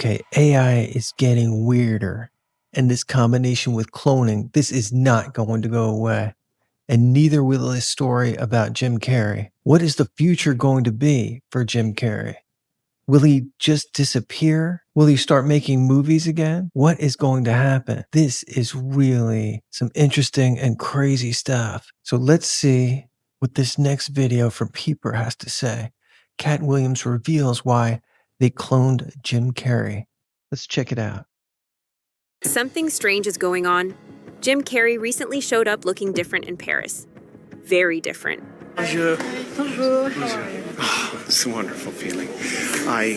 Okay, AI is getting weirder. And this combination with cloning, this is not going to go away. And neither will this story about Jim Carrey. What is the future going to be for Jim Carrey? Will he just disappear? Will he start making movies again? What is going to happen? This is really some interesting and crazy stuff. So let's see what this next video from Peeper has to say. Cat Williams reveals why they cloned Jim Carrey. Let's check it out. Something strange is going on. Jim Carrey recently showed up looking different in Paris. Very different. Bonjour. Bonjour. Oh, it's a wonderful feeling. I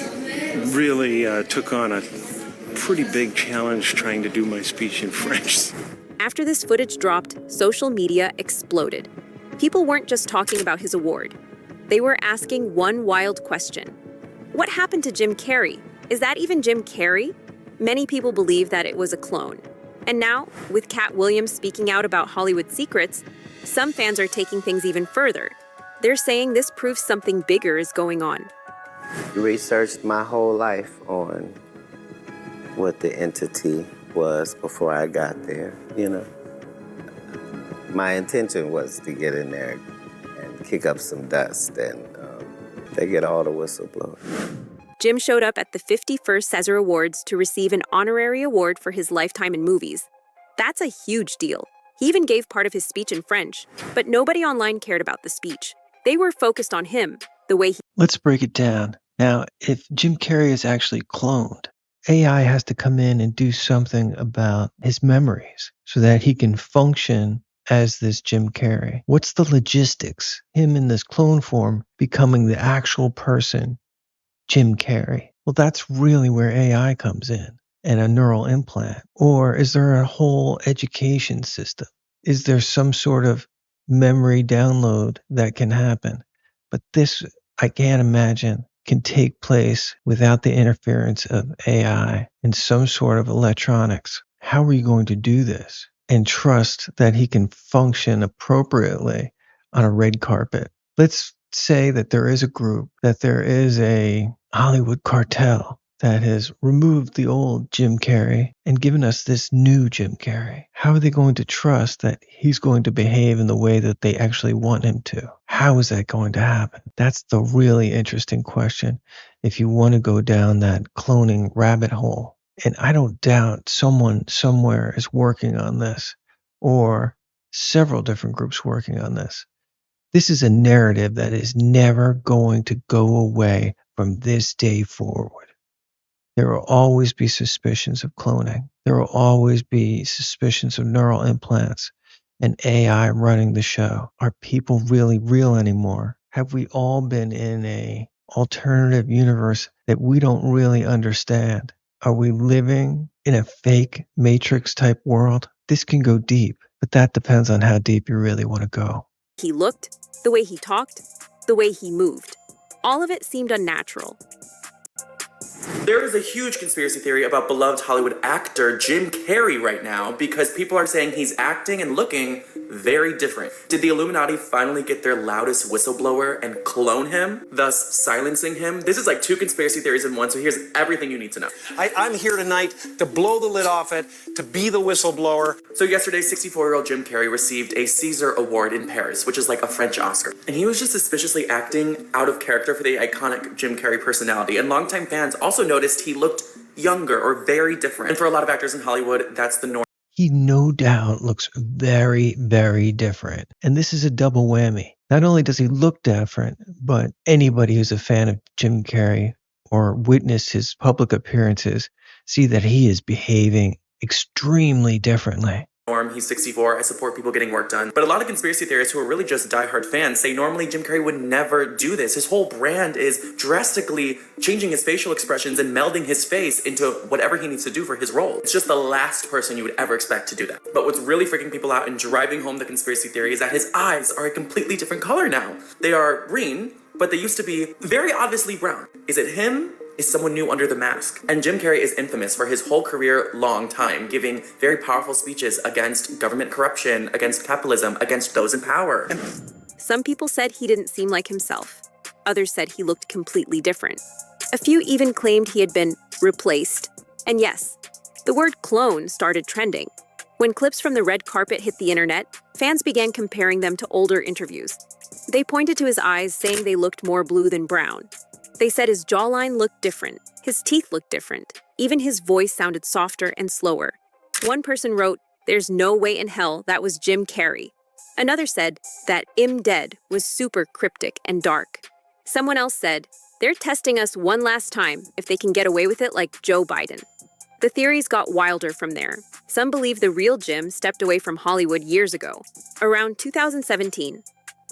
really took on a pretty big challenge trying to do my speech in French. After this footage dropped, social media exploded. People weren't just talking about his award. They were asking one wild question. What happened to Jim Carrey? Is that even Jim Carrey? Many people believe that it was a clone. And now, with Cat Williams speaking out about Hollywood secrets, some fans are taking things even further. They're saying this proves something bigger is going on. Researched my whole life on what the entity was before I got there, you know. My intention was to get in there and kick up some dust, and they get all the whistleblowers. Jim showed up at the 51st César Awards to receive an honorary award for his lifetime in movies. That's a huge deal. He even gave part of his speech in French, but nobody online cared about the speech. They were focused on him, the way he... Let's break it down. Now, if Jim Carrey is actually cloned, AI has to come in and do something about his memories so that he can function as this Jim Carrey. What's the logistics? Him in this clone form becoming the actual person, Jim Carrey. Well, that's really where AI comes in, and a neural implant. Or is there a whole education system? Is there some sort of memory download that can happen? But this, I can't imagine, can take place without the interference of AI and some sort of electronics. How are you going to do this and trust that he can function appropriately on a red carpet? Let's say that there is a group, that there is a Hollywood cartel that has removed the old Jim Carrey and given us this new Jim Carrey. How are they going to trust that he's going to behave in the way that they actually want him to? How is that going to happen? That's the really interesting question if you want to go down that cloning rabbit hole. And I don't doubt someone somewhere is working on this, or several different groups working on this. This is a narrative that is never going to go away from this day forward. There will always be suspicions of cloning. There will always be suspicions of neural implants and AI running the show. Are people really real anymore? Have we all been in a alternative universe that we don't really understand? Are we living in a fake Matrix type world? This can go deep, but that depends on how deep you really want to go. He looked, the way he talked, the way he moved. All of it seemed unnatural. There is a huge conspiracy theory about beloved Hollywood actor Jim Carrey right now because people are saying he's acting and looking very different. Did the Illuminati finally get their loudest whistleblower and clone him, thus silencing him? This is like two conspiracy theories in one, so here's everything you need to know. I'm here tonight to blow the lid off it, to be the whistleblower. So yesterday, 64-year-old Jim Carrey received a César Award in Paris, which is like a French Oscar. And he was just suspiciously acting out of character for the iconic Jim Carrey personality. And longtime fans also noticed he looked younger or very different. And for a lot of actors in Hollywood, that's the norm. He no doubt looks very, very different. And this is a double whammy. Not only does he look different, but anybody who's a fan of Jim Carrey or witnessed his public appearances see that he is behaving extremely differently. He's 64. I support people getting work done. But a lot of conspiracy theorists who are really just diehard fans say normally Jim Carrey would never do this. His whole brand is drastically changing his facial expressions and melding his face into whatever he needs to do for his role. It's just the last person you would ever expect to do that. But what's really freaking people out and driving home the conspiracy theory is that his eyes are a completely different color now. They are green, but they used to be very obviously brown. Is it him? Is someone new under the mask? And Jim Carrey is infamous for his whole career long time, giving very powerful speeches against government corruption, against capitalism, against those in power. Some people said he didn't seem like himself. Others said he looked completely different. A few even claimed he had been replaced, and yes, the word clone started trending. When clips from the red carpet hit the internet, fans began comparing them to older interviews. They pointed to his eyes, saying they looked more blue than brown. They said his jawline looked different, his teeth looked different, even his voice sounded softer and slower. One person wrote, "There's no way in hell that was Jim Carrey." Another said that "I'm dead" was super cryptic and dark. Someone else said, "They're testing us one last time if they can get away with it like Joe Biden." The theories got wilder from there. Some believe the real Jim stepped away from Hollywood years ago, around 2017.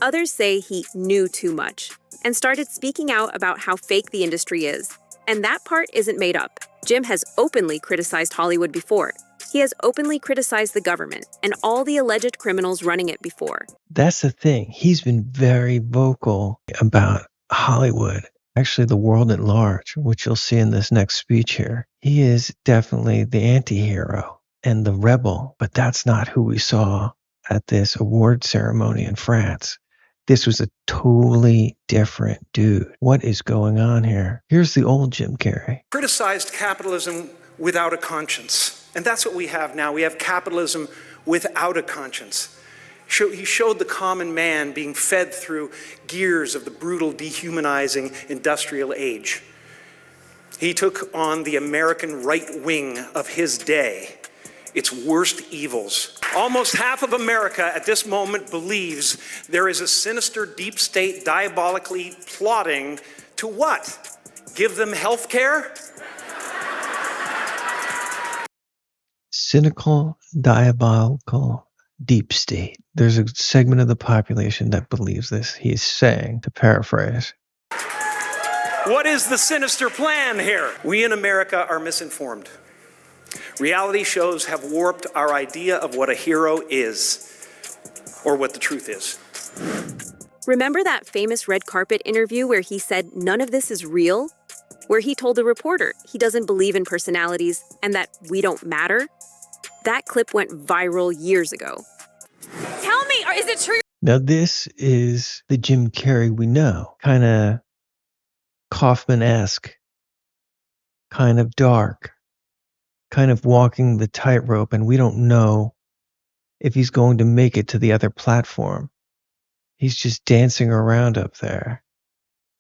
Others say he knew too much and started speaking out about how fake the industry is. And that part isn't made up. Jim has openly criticized Hollywood before. He has openly criticized the government and all the alleged criminals running it before. That's the thing. He's been very vocal about Hollywood, actually the world at large, which you'll see in this next speech here. He is definitely the anti-hero and the rebel, but that's not who we saw at this award ceremony in France. This was a totally different dude. What is going on here? Here's the old Jim Carrey. Criticized capitalism without a conscience. And that's what we have now. We have capitalism without a conscience. He showed the common man being fed through gears of the brutal, dehumanizing industrial age. He took on the American right wing of his day, its worst evils. Almost half of America at this moment believes there is a sinister deep state diabolically plotting to what? Give them health care? Cynical, diabolical, deep state. There's a segment of the population that believes this. He's saying, to paraphrase. What is the sinister plan here? We in America are misinformed. Reality shows have warped our idea of what a hero is, or what the truth is. Remember that famous red carpet interview where he said none of this is real? Where he told the reporter he doesn't believe in personalities and that we don't matter? That clip went viral years ago. Tell me, is it true? Now this is the Jim Carrey we know. Kind of Kaufman-esque. Kind of dark. Kind of walking the tightrope, and we don't know if he's going to make it to the other platform. He's just dancing around up there.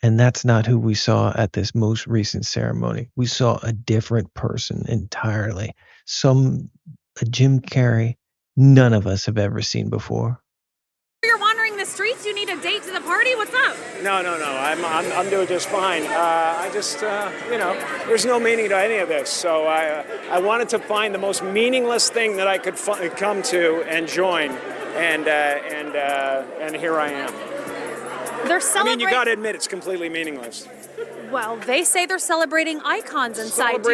And that's not who we saw at this most recent ceremony. We saw a different person entirely. A Jim Carrey none of us have ever seen before. You're wandering the streets. You need a date to the party. What's up? No. I'm doing just fine. I just, there's no meaning to any of this. So I wanted to find the most meaningless thing that I could come to and join, and here I am. They're celebrating. You got to admit it's completely meaningless. Well, they say they're celebrating icons inside.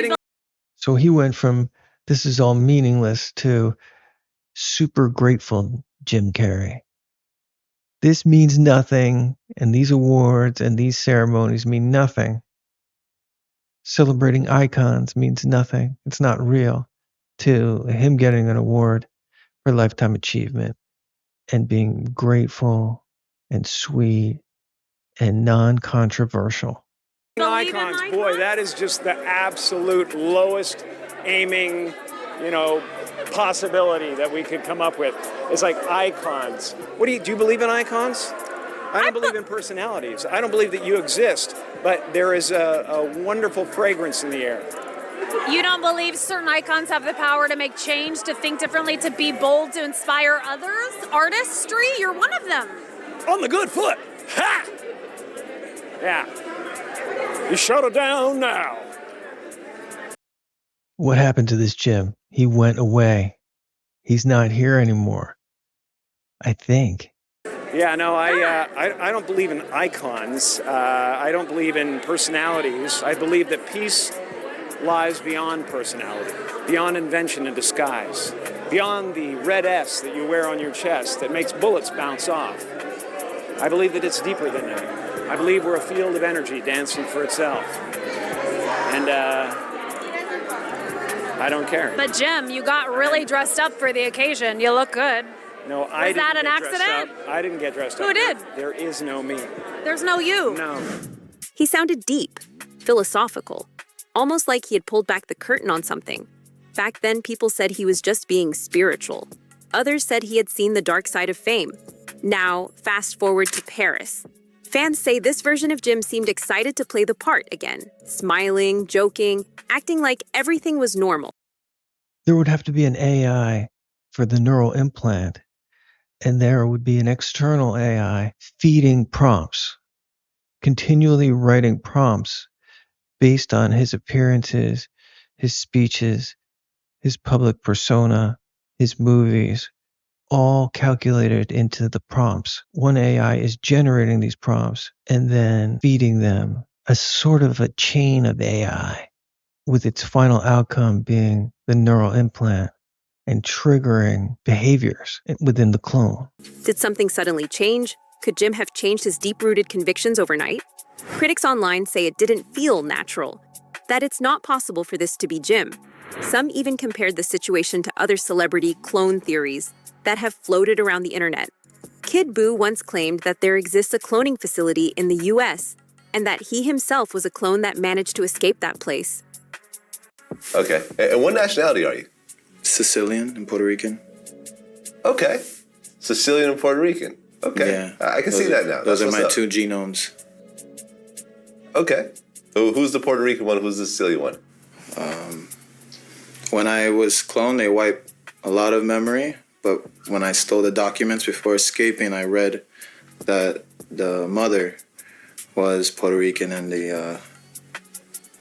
So he went from this is all meaningless to super grateful Jim Carrey. This means nothing, and these awards and these ceremonies mean nothing. Celebrating icons means nothing. It's not real. To him getting an award for lifetime achievement and being grateful and sweet and non-controversial. Icons, boy, that is just the absolute lowest aiming, possibility that we could come up with. It's like icons. Do you believe in icons? I don't believe in personalities. I don't believe that you exist, but there is a wonderful fragrance in the air. You don't believe certain icons have the power to make change, to think differently, to be bold, to inspire others? Artistry, you're one of them. On the good foot. Ha! Yeah. You shut it down now. What happened to this Jim? He went away. He's not here anymore, I think. Yeah, no, I don't believe in icons. I don't believe in personalities. I believe that peace lies beyond personality, beyond invention and disguise, beyond the red S that you wear on your chest that makes bullets bounce off. I believe that it's deeper than that. I believe we're a field of energy dancing for itself. And I don't care. But Jim, you got really dressed up for the occasion. You look good. No, I didn't. Was that an accident? I didn't get dressed up. Who did? There is no me. There's no you. No. He sounded deep, philosophical, almost like he had pulled back the curtain on something. Back then, people said he was just being spiritual. Others said he had seen the dark side of fame. Now, fast forward to Paris. Fans say this version of Jim seemed excited to play the part again, smiling, joking, acting like everything was normal. There would have to be an AI for the neural implant, and there would be an external AI feeding prompts, continually writing prompts based on his appearances, his speeches, his public persona, his movies, all calculated into the prompts. One AI is generating these prompts and then feeding them a sort of a chain of AI, with its final outcome being the neural implant and triggering behaviors within the clone. Did something suddenly change? Could Jim have changed his deep-rooted convictions overnight? Critics online say it didn't feel natural, that it's not possible for this to be Jim. Some even compared the situation to other celebrity clone theories that have floated around the internet. Kid Boo once claimed that there exists a cloning facility in the US and that he himself was a clone that managed to escape that place. Okay. And what nationality are you? Sicilian and Puerto Rican. Okay. Sicilian and Puerto Rican. Okay. Yeah. I can see that now. Those That's are my what's up. two genomes. Okay. Who's the Puerto Rican one? Who's the Sicilian one? When I was cloned, they wiped a lot of memory, but when I stole the documents before escaping, I read that the mother was Puerto Rican and I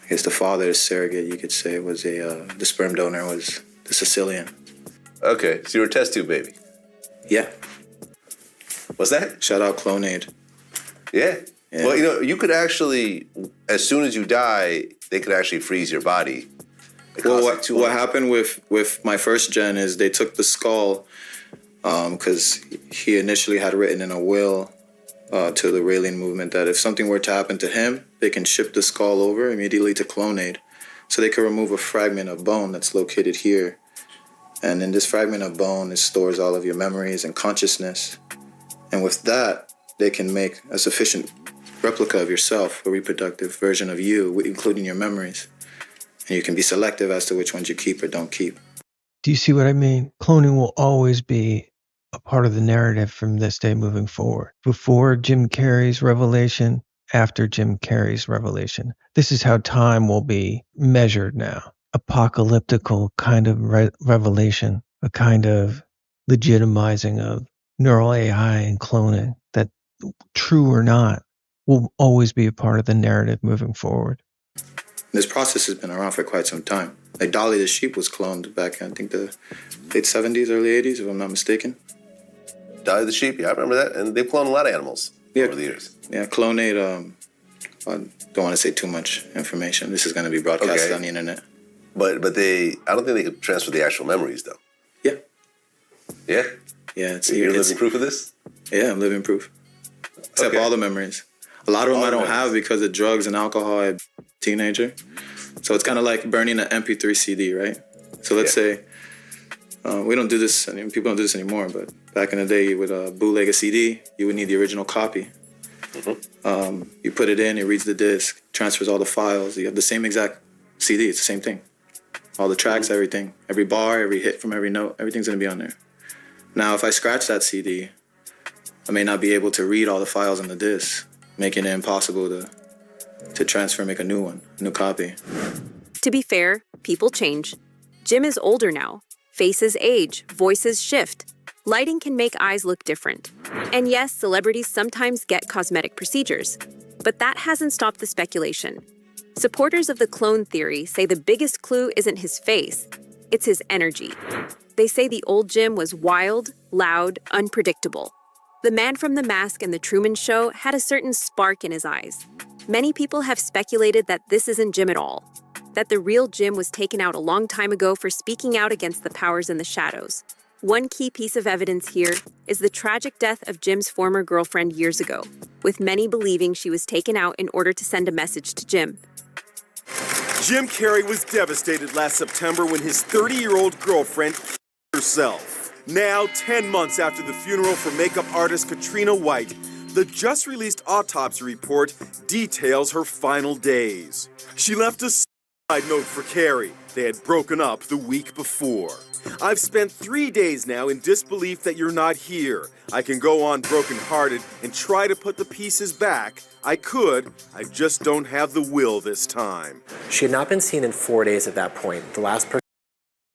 guess the father, surrogate, you could say, was the sperm donor was the Sicilian. Okay. So you're a test tube baby. Yeah. What's that? Shout out Clonaid. Yeah. Yeah. Well, you could actually, as soon as you die, they could actually freeze your body. Well, what happened with my first gen is they took the skull because he initially had written in a will to the Raelian movement that if something were to happen to him, they can ship the skull over immediately to Clonaid. So they can remove a fragment of bone that's located here. And in this fragment of bone, it stores all of your memories and consciousness. And with that, they can make a sufficient replica of yourself, a reproductive version of you, including your memories. And you can be selective as to which ones you keep or don't keep. Do you see what I mean? Cloning will always be a part of the narrative from this day moving forward. Before Jim Carrey's revelation, after Jim Carrey's revelation. This is how time will be measured now. Apocalyptical kind of revelation, a kind of legitimizing of neural AI and cloning that, true or not, will always be a part of the narrative moving forward. This process has been around for quite some time. Like Dolly the sheep was cloned back in, I think, the late 70s, early 80s, if I'm not mistaken. Dolly the sheep, yeah, I remember that. And they've cloned a lot of animals over the years. Yeah, Clonaid, I don't want to say too much information. This is going to be broadcasted on the internet. But I don't think they could transfer the actual memories, though. Yeah. Yeah? Yeah. You're living proof of this? Yeah, I'm living proof. Except all the memories. A lot of them I don't have because of drugs and alcohol as a teenager. So it's kind of like burning an MP3 CD, right? So let's say, we don't do this, people don't do this anymore, but back in the day, you would bootleg a CD, you would need the original copy. Mm-hmm. You put it in, it reads the disc, transfers all the files. You have the same exact CD, it's the same thing. All the tracks, everything, every bar, every hit from every note, everything's gonna be on there. Now, if I scratch that CD, I may not be able to read all the files on the disc, making it impossible to transfer and make a new one, a new copy. To be fair, people change. Jim is older now. Faces age, voices shift. Lighting can make eyes look different. And yes, celebrities sometimes get cosmetic procedures. But that hasn't stopped the speculation. Supporters of the clone theory say the biggest clue isn't his face, it's his energy. They say the old Jim was wild, loud, unpredictable. The man from The Mask and The Truman Show had a certain spark in his eyes. Many people have speculated that this isn't Jim at all, that the real Jim was taken out a long time ago for speaking out against the powers in the shadows. One key piece of evidence here is the tragic death of Jim's former girlfriend years ago, with many believing she was taken out in order to send a message to Jim. Jim Carrey was devastated last September when his 30-year-old girlfriend killed herself. Now, 10 months after the funeral for makeup artist Katrina White, the just-released autopsy report details her final days. She left a Side note for Carrey, they had broken up the week before. I've spent 3 days now in disbelief that you're not here. I can go on brokenhearted and try to put the pieces back. I could, I just don't have the will this time. She had not been seen in 4 days at that point. The last person.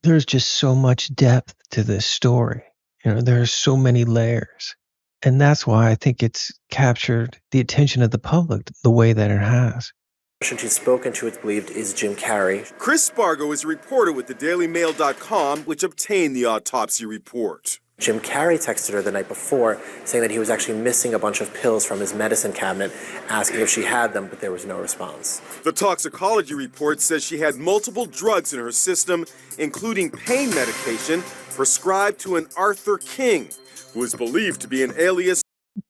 There's just so much depth to this story. There are so many layers. And that's why I think it's captured the attention of the public the way that it has. She's spoken to, it's believed, is Jim Carrey. Chris Spargo is a reporter with thedailymail.com, which obtained the autopsy report. Jim Carrey texted her the night before saying that he was actually missing a bunch of pills from his medicine cabinet, asking if she had them, but there was no response. The toxicology report says she had multiple drugs in her system, including pain medication prescribed to an Arthur King, who is believed to be an alias.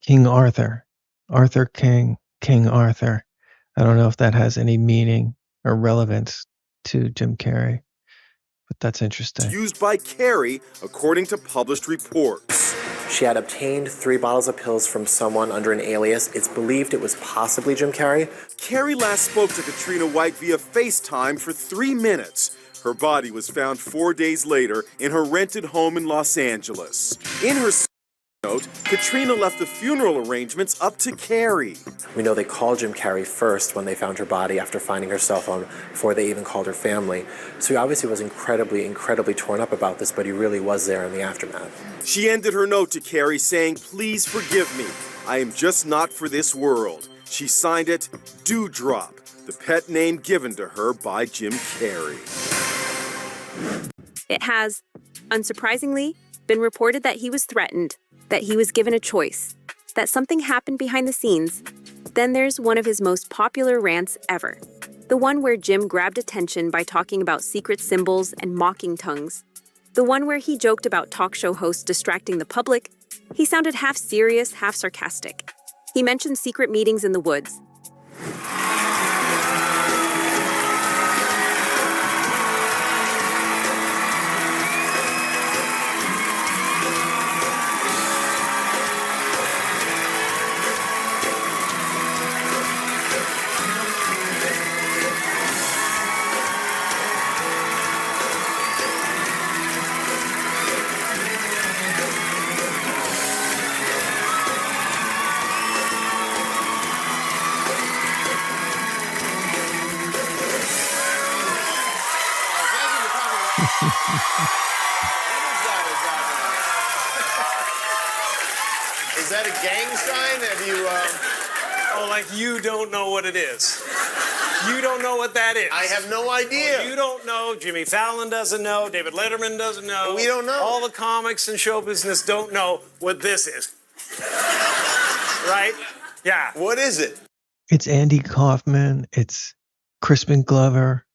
King Arthur. Arthur King. King Arthur. I don't know if that has any meaning or relevance to Jim Carrey, but that's interesting. Used by Carrey, according to published reports. She had obtained 3 bottles of pills from someone under an alias. It's believed it was possibly Jim Carrey. Carrey last spoke to Katrina White via FaceTime for 3 minutes. Her body was found 4 days later in her rented home in Los Angeles. In her note, Katrina left the funeral arrangements up to Carrey. We know they called Jim Carrey first when they found her body after finding her cell phone, before they even called her family. So he obviously was incredibly, incredibly torn up about this, but he really was there in the aftermath. She ended her note to Carrey saying, "Please forgive me. I am just not for this world." She signed it, Dewdrop, the pet name given to her by Jim Carrey. It has, unsurprisingly, been reported that he was threatened, that he was given a choice, that something happened behind the scenes. Then there's one of his most popular rants ever, the one where Jim grabbed attention by talking about secret symbols and mocking tongues, the one where he joked about talk show hosts distracting the public. He sounded half serious, half sarcastic. He mentioned secret meetings in the woods. Is that a gang sign? Have you, Oh, like you don't know what it is. You don't know what that is. I have no idea. Well, you don't know. Jimmy Fallon doesn't know. David Letterman doesn't know. We don't know. All the comics and show business don't know what this is. Right? Yeah. What is it? It's Andy Kaufman. It's Crispin Glover.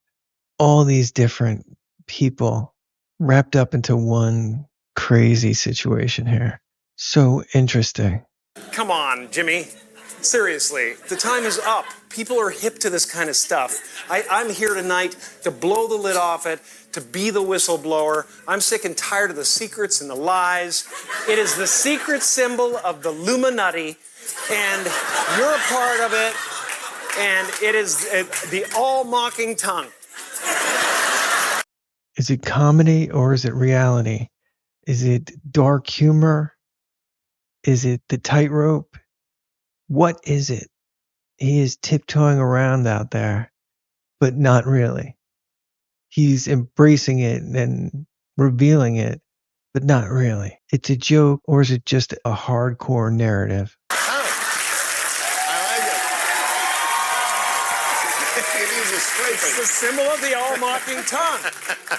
All these different people wrapped up into one crazy situation here. So interesting. Come on, Jimmy. Seriously, the time is up. People are hip to this kind of stuff. I'm here tonight to blow the lid off it, to be the whistleblower. I'm sick and tired of the secrets and the lies. It is the secret symbol of the Illuminati, and you're a part of it, and it is the all-mocking tongue. Is it comedy or is it reality? Is it dark humor? Is it the tightrope? What is it? He is tiptoeing around out there, but not really. He's embracing it and revealing it, but not really. It's a joke, or is it just a hardcore narrative? It's the symbol of the all-mocking tongue.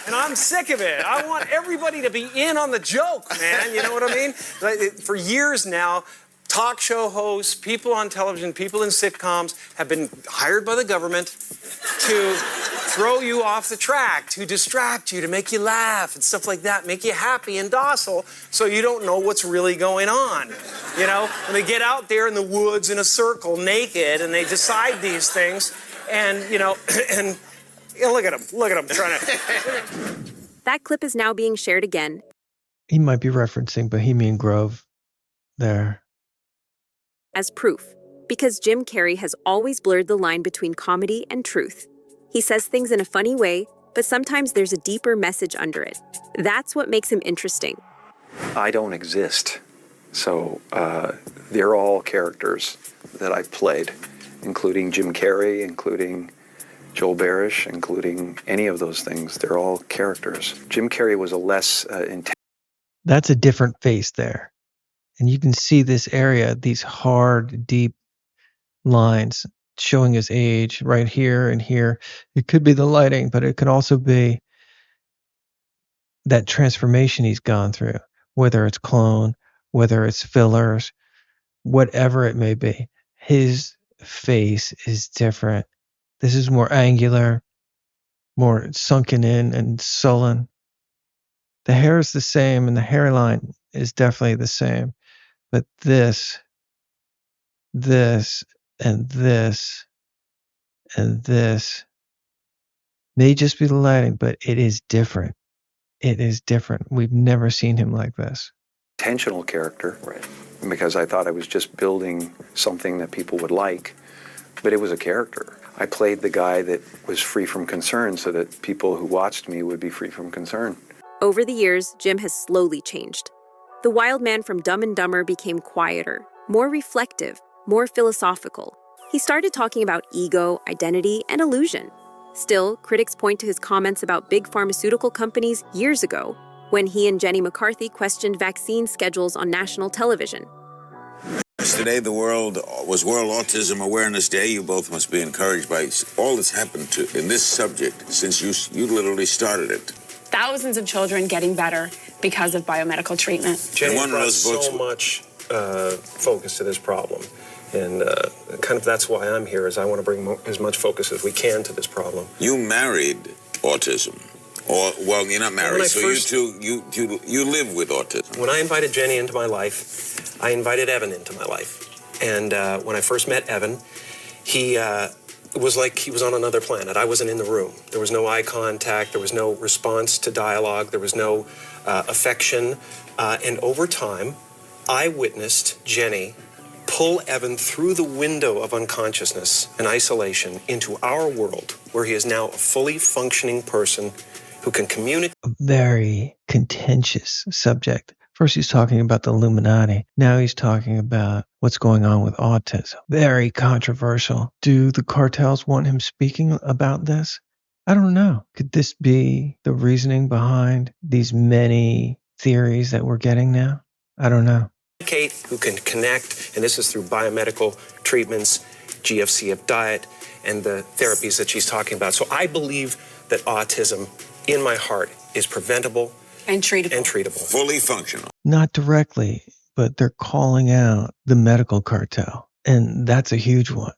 And I'm sick of it. I want everybody to be in on the joke, man. You know what I mean? For years now, talk show hosts, people on television, people in sitcoms have been hired by the government to throw you off the track, to distract you, to make you laugh and stuff like that, make you happy and docile so you don't know what's really going on. You know, and they get out there in the woods in a circle naked and they decide these things. And, you know, and look at him trying to... That clip is now being shared again. He might be referencing Bohemian Grove there. As proof, because Jim Carrey has always blurred the line between comedy and truth. He says things in a funny way, but sometimes there's a deeper message under it. That's what makes him interesting. I don't exist. So they're all characters that I've played, including Jim Carrey, including Joel Barish, including any of those things. They're all characters. Jim Carrey was a less intense. That's a different face there. And you can see this area, these hard, deep lines showing his age right here and here. It could be the lighting, but it could also be that transformation he's gone through, whether it's clone, whether it's fillers, whatever it may be. His face is different. This is more angular, more sunken in and sullen. The hair is the same and the hairline is definitely the same. But this, and this, and this may just be the lighting, but it is different. It is different. We've never seen him like this. Intentional character, right? Because I thought I was just building something that people would like, but it was a character. I played the guy that was free from concern so that people who watched me would be free from concern. Over the years, Jim has slowly changed. The wild man from Dumb and Dumber became quieter, more reflective, more philosophical. He started talking about ego, identity, and illusion. Still, critics point to his comments about big pharmaceutical companies years ago, when he and Jenny McCarthy questioned vaccine schedules on national television. Today was World Autism Awareness Day. You both must be encouraged by all that's happened in this subject since you literally started it. Thousands of children getting better because of biomedical treatment. Jenny brought so much focus to this problem. And kind of that's why I'm here, is I want to bring as much focus as we can to this problem. You married autism. Or, well, you're not married, so you live with autism. When I invited Jenny into my life, I invited Evan into my life. And when I first met Evan, it was like he was on another planet. I wasn't in the room. There was no eye contact. There was no response to dialogue. There was no affection. And over time, I witnessed Jenny pull Evan through the window of unconsciousness and isolation into our world, where he is now a fully functioning person who can communicate. A very contentious subject. First he's talking about the Illuminati. Now he's talking about what's going on with autism. Very controversial. Do the cartels want him speaking about this? I don't know. Could this be the reasoning behind these many theories that we're getting now? I don't know. Who can connect, and this is through biomedical treatments, GFCF diet, and the therapies that she's talking about. So I believe that autism, in my heart, is preventable and treatable. Fully functional. Not directly, but they're calling out the medical cartel. And that's a huge one.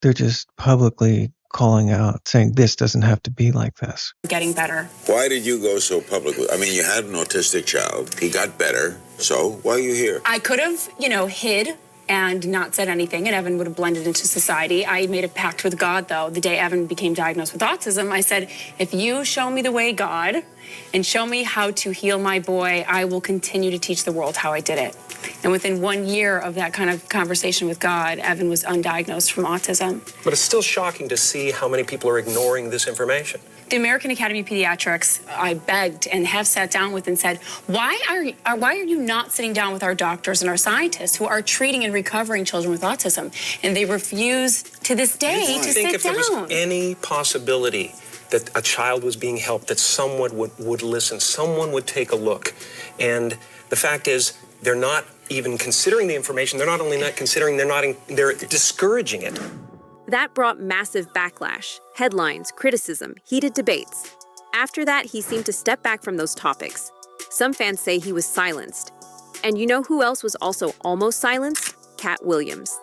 They're just publicly calling out, saying this doesn't have to be like this. Getting better. Why did you go so publicly? I mean, you had an autistic child. He got better. So why are you here? I could have, hid and not said anything, and Evan would have blended into society. I made a pact with God, though. The day Evan became diagnosed with autism, I said, if you show me the way, God, and show me how to heal my boy, I will continue to teach the world how I did it. And within 1 year of that kind of conversation with God, Evan was undiagnosed from autism. But it's still shocking to see how many people are ignoring this information. The American Academy of Pediatrics, I begged and have sat down with and said, why are you not sitting down with our doctors and our scientists who are treating and recovering children with autism? And they refuse to this day to sit down. I think if there was any possibility that a child was being helped, that someone would listen, someone would take a look. And the fact is, they're not even considering the information. They're not only not considering, they're discouraging it. That brought massive backlash, headlines, criticism, heated debates. After that, he seemed to step back from those topics. Some fans say he was silenced. And you know who else was also almost silenced? Cat Williams.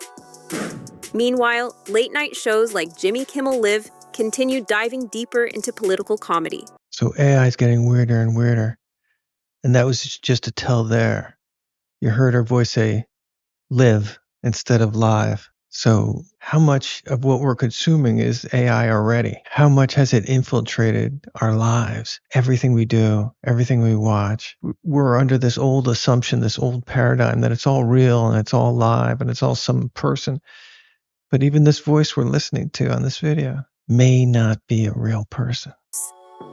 Meanwhile, late-night shows like Jimmy Kimmel Live continued diving deeper into political comedy. So AI is getting weirder and weirder. And that was just a tell there. You heard her voice say live instead of live. So how much of what we're consuming is AI already? How much has it infiltrated our lives? Everything we do, everything we watch. We're under this old assumption, this old paradigm that it's all real and it's all live and it's all some person. But even this voice we're listening to on this video, may not be a real person.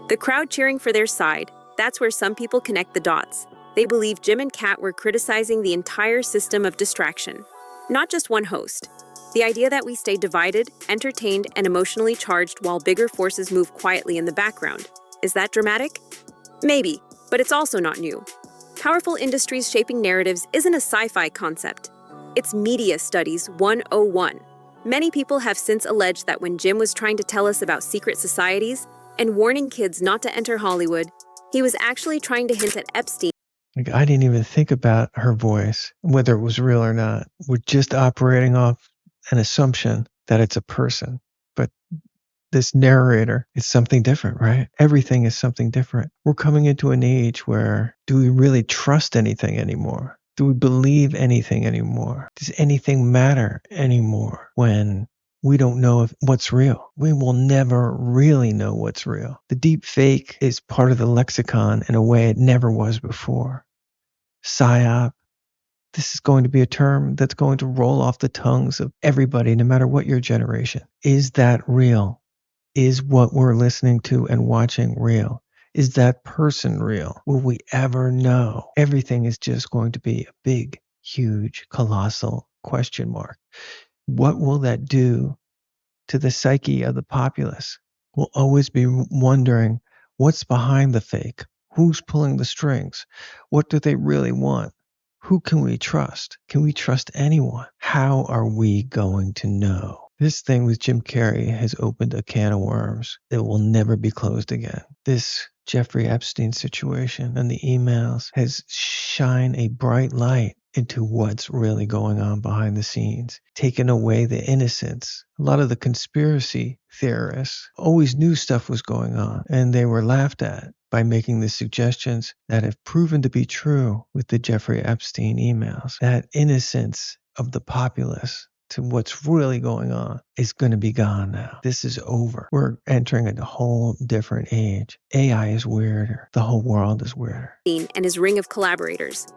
The crowd cheering for their side, that's where some people connect the dots. They believe Jim and Kat were criticizing the entire system of distraction, not just one host. The idea that we stay divided, entertained, and emotionally charged while bigger forces move quietly in the background. Is that dramatic? Maybe, but it's also not new. Powerful industries shaping narratives isn't a sci-fi concept. It's media studies 101. Many people have since alleged that when Jim was trying to tell us about secret societies and warning kids not to enter Hollywood, he was actually trying to hint at Epstein. Like, I didn't even think about her voice, whether it was real or not. We're just operating off an assumption that it's a person. But this narrator is something different, right? Everything is something different. We're coming into an age where, do we really trust anything anymore? Do we believe anything anymore? Does anything matter anymore when we don't know what's real? We will never really know what's real. The deep fake is part of the lexicon in a way it never was before. PSYOP. This is going to be a term that's going to roll off the tongues of everybody, no matter what your generation. Is that real? Is what we're listening to and watching real? Is that person real? Will we ever know? Everything is just going to be a big, huge, colossal question mark. What will that do to the psyche of the populace? We'll always be wondering what's behind the fake? Who's pulling the strings? What do they really want? Who can we trust? Can we trust anyone? How are we going to know? This thing with Jim Carrey has opened a can of worms that will never be closed again. This Jeffrey Epstein situation and the emails has shined a bright light into what's really going on behind the scenes, taken away the innocence. A lot of the conspiracy theorists always knew stuff was going on, and they were laughed at by making the suggestions that have proven to be true with the Jeffrey Epstein emails. That innocence of the populace to what's really going on is going to be gone now. This is over. We're entering a whole different age. AI is weirder. The whole world is weirder. And his ring of collaborators.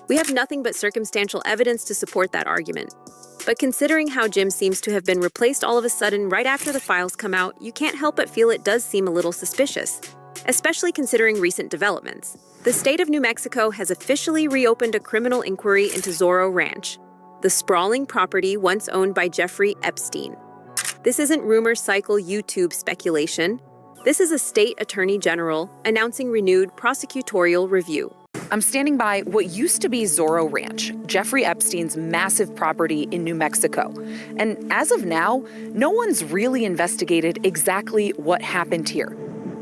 We have nothing but circumstantial evidence to support that argument. But considering how Jim seems to have been replaced all of a sudden right after the files come out, you can't help but feel it does seem a little suspicious, especially considering recent developments. The state of New Mexico has officially reopened a criminal inquiry into Zorro Ranch, the sprawling property once owned by Jeffrey Epstein. This isn't rumor cycle YouTube speculation. This is a state attorney general announcing renewed prosecutorial review. I'm standing by what used to be Zorro Ranch, Jeffrey Epstein's massive property in New Mexico. And as of now, no one's really investigated exactly what happened here.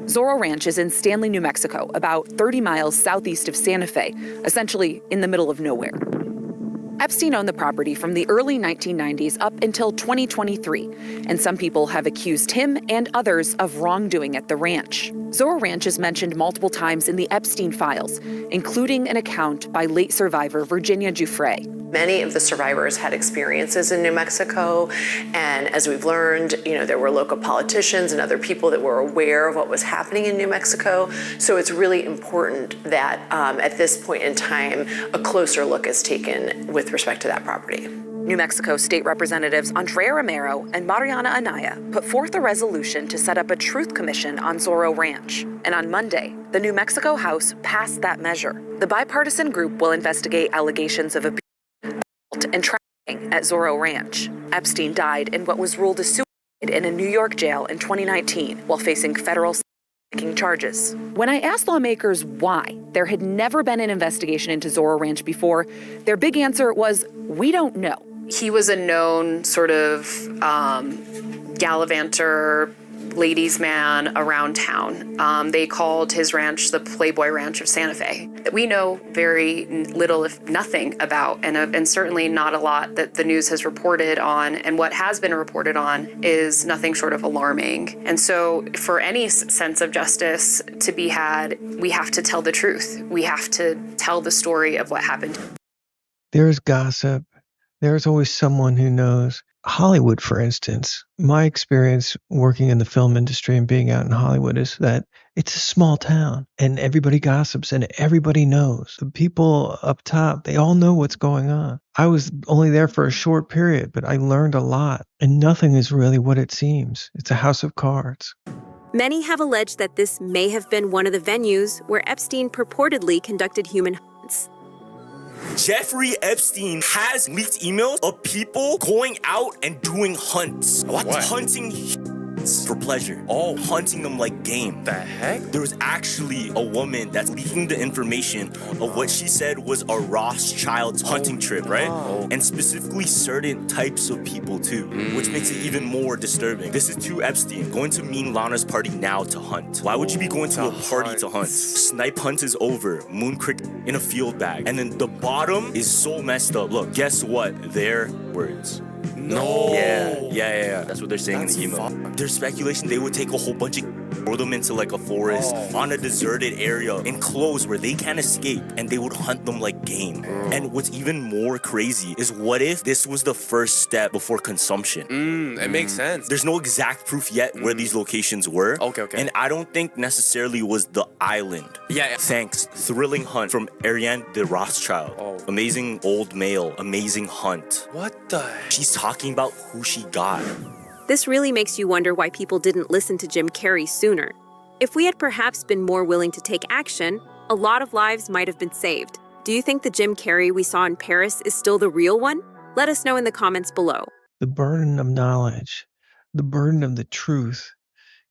Zorro Ranch is in Stanley, New Mexico, about 30 miles southeast of Santa Fe, essentially in the middle of nowhere. Epstein owned the property from the early 1990s up until 2023, and some people have accused him and others of wrongdoing at the ranch. Zorro Ranch is mentioned multiple times in the Epstein files, including an account by late survivor Virginia Giuffre. Many of the survivors had experiences in New Mexico, and as we've learned, there were local politicians and other people that were aware of what was happening in New Mexico. So it's really important that at this point in time, a closer look is taken with respect to that property. New Mexico State Representatives Andrea Romero and Mariana Anaya put forth a resolution to set up a truth commission on Zorro Ranch. And on Monday, the New Mexico House passed that measure. The bipartisan group will investigate allegations of abuse and trafficking at Zorro Ranch. Epstein died in what was ruled a suicide in a New York jail in 2019 while facing federal charges. When I asked lawmakers why there had never been an investigation into Zorro Ranch before, their big answer was, we don't know. He was a known sort of gallivanter, ladies' man around town. They called his ranch the Playboy Ranch of Santa Fe. We know very little, if nothing, about, and certainly not a lot that the news has reported on. And what has been reported on is nothing short of alarming. And so for any sense of justice to be had, we have to tell the truth. We have to tell the story of what happened. There's gossip. There's always someone who knows. Hollywood, for instance, my experience working in the film industry and being out in Hollywood is that it's a small town and everybody gossips and everybody knows. The people up top, they all know what's going on. I was only there for a short period, but I learned a lot. And nothing is really what it seems. It's a house of cards. Many have alleged that this may have been one of the venues where Epstein purportedly conducted human hunts. Jeffrey Epstein has leaked emails of people going out and doing hunts. What? Hunting for pleasure. Oh, hunting them like game. The heck? There was actually a woman that's leaking the information of what she said was a Rothschild's hunting trip, right? Oh. And specifically certain types of people too, which makes it even more disturbing. This is to Epstein, going to Mean Lana's party now to hunt. Why would you be going to a party to hunt? Snipe hunt is over. Moon cricket in a field bag. And then the bottom is so messed up. Look, guess what? Their words. No. Yeah. That's what they're saying in the email. There's speculation they would take a whole bunch of throw them into like a forest on a deserted area enclosed where they can't escape, and they would hunt them like game. And what's even more crazy is what if this was the first step before consumption? It makes sense. There's no exact proof yet where these locations were. Okay. And I don't think necessarily was the island. Yeah. Thanks. Thrilling hunt from Ariane de Rothschild. Amazing old male. Amazing hunt. What the? She's talking about who she got. This really makes you wonder why people didn't listen to Jim Carrey sooner. If we had perhaps been more willing to take action, a lot of lives might have been saved. Do you think the Jim Carrey we saw in Paris is still the real one? Let us know in the comments below. The burden of knowledge, the burden of the truth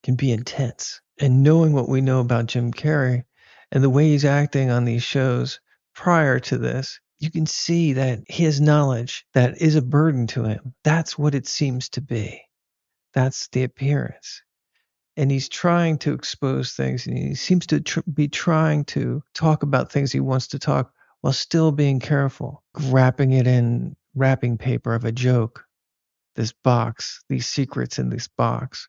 can be intense. And knowing what we know about Jim Carrey and the way he's acting on these shows prior to this, you can see that his knowledge that is a burden to him. That's what it seems to be. That's the appearance. And he's trying to expose things, and he seems to be trying to talk about things he wants to talk while still being careful, wrapping it in wrapping paper of a joke, this box, these secrets in this box.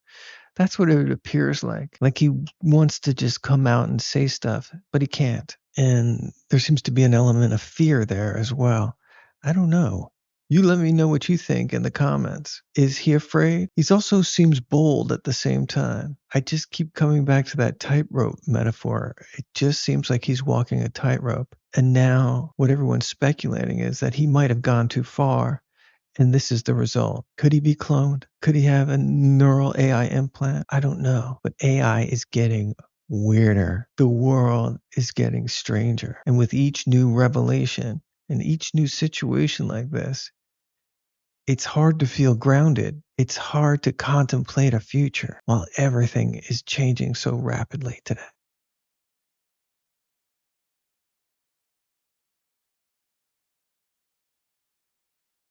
That's what it appears like. Like he wants to just come out and say stuff, but he can't. And there seems to be an element of fear there as well. I don't know. You let me know what you think in the comments. Is he afraid? He also seems bold at the same time. I just keep coming back to that tightrope metaphor. It just seems like he's walking a tightrope. And now what everyone's speculating is that he might have gone too far, and this is the result. Could he be cloned? Could he have a neural AI implant? I don't know. But AI is getting weirder. The world is getting stranger. And with each new revelation and each new situation like this, it's hard to feel grounded. It's hard to contemplate a future while everything is changing so rapidly today.